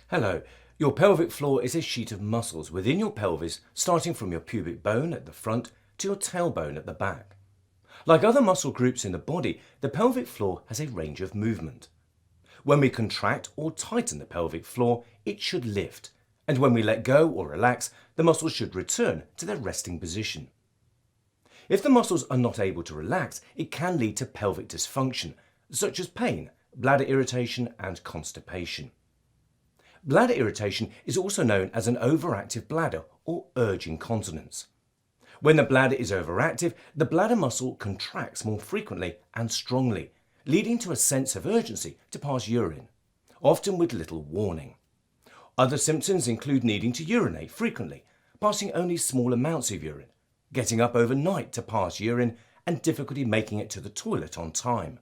Hello. Your pelvic floor is a sheet of muscles within your pelvis, starting from your pubic bone at the front to your tailbone at the back. Like other muscle groups in the body, the pelvic floor has a range of movement. When we contract or tighten the pelvic floor, it should lift, and when we let go or relax, the muscles should return to their resting position. If the muscles are not able to relax, it can lead to pelvic dysfunction, such as pain, bladder irritation, and constipation. Bladder irritation is also known as an overactive bladder or urge incontinence. When the bladder is overactive, the bladder muscle contracts more frequently and strongly, leading to a sense of urgency to pass urine, often with little warning. Other symptoms include needing to urinate frequently, passing only small amounts of urine, getting up overnight to pass urine, and difficulty making it to the toilet on time.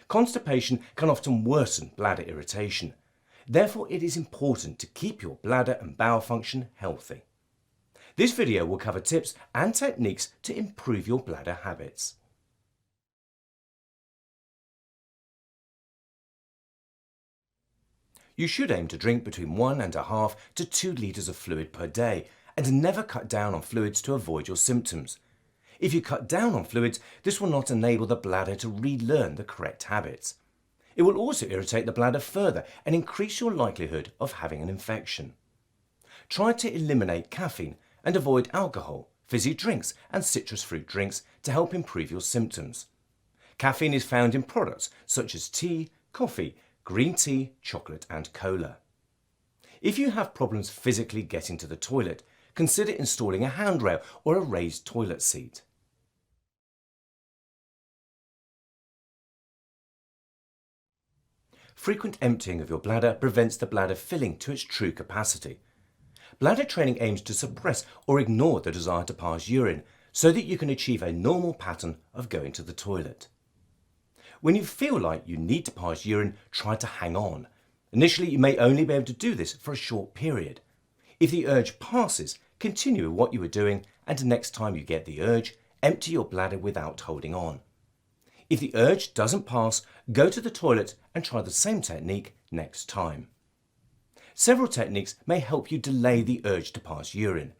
Constipation can often worsen bladder irritation. Therefore, it is important to keep your bladder and bowel function healthy. This video will cover tips and techniques to improve your bladder habits. You should aim to drink between 1.5 to 2 litres of fluid per day and never cut down on fluids to avoid your symptoms. If you cut down on fluids, this will not enable the bladder to relearn the correct habits. It will also irritate the bladder further and increase your likelihood of having an infection. Try to eliminate caffeine and avoid alcohol, fizzy drinks and citrus fruit drinks to help improve your symptoms. Caffeine is found in products such as tea, coffee, green tea, chocolate and cola. If you have problems physically getting to the toilet, consider installing a handrail or a raised toilet seat. Frequent emptying of your bladder prevents the bladder filling to its true capacity. Bladder training aims to suppress or ignore the desire to pass urine so that you can achieve a normal pattern of going to the toilet. When you feel like you need to pass urine, try to hang on. Initially, you may only be able to do this for a short period. If the urge passes, continue with what you were doing, and next time you get the urge, empty your bladder without holding on. If the urge doesn't pass, go to the toilet and try the same technique next time. Several techniques may help you delay the urge to pass urine.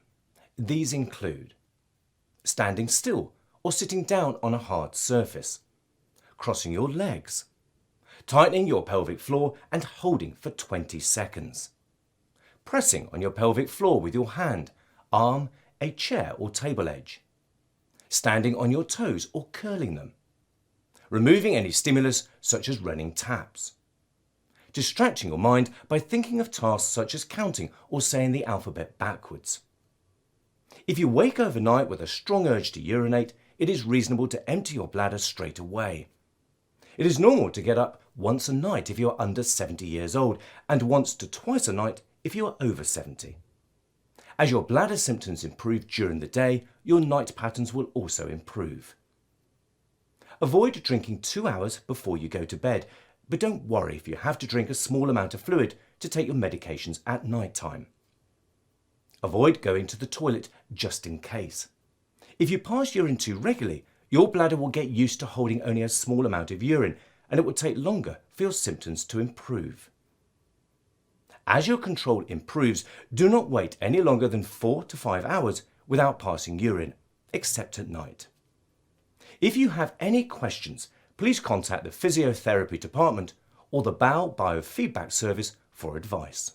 These include standing still or sitting down on a hard surface, crossing your legs, tightening your pelvic floor and holding for 20 seconds, pressing on your pelvic floor with your hand, arm, a chair or table edge, standing on your toes or curling them, removing any stimulus such as running taps, distracting your mind by thinking of tasks such as counting or saying the alphabet backwards. If you wake overnight with a strong urge to urinate, it is reasonable to empty your bladder straight away. It is normal to get up once a night if you are under 70 years old and once to twice a night if you are over 70. As your bladder symptoms improve during the day, your night patterns will also improve. Avoid drinking 2 hours before you go to bed, but don't worry if you have to drink a small amount of fluid to take your medications at night time. Avoid going to the toilet just in case. If you pass urine too regularly, your bladder will get used to holding only a small amount of urine, and it will take longer for your symptoms to improve. As your control improves, do not wait any longer than 4 to 5 hours without passing urine, except at night. If you have any questions, please contact the physiotherapy department or the bowel biofeedback service for advice.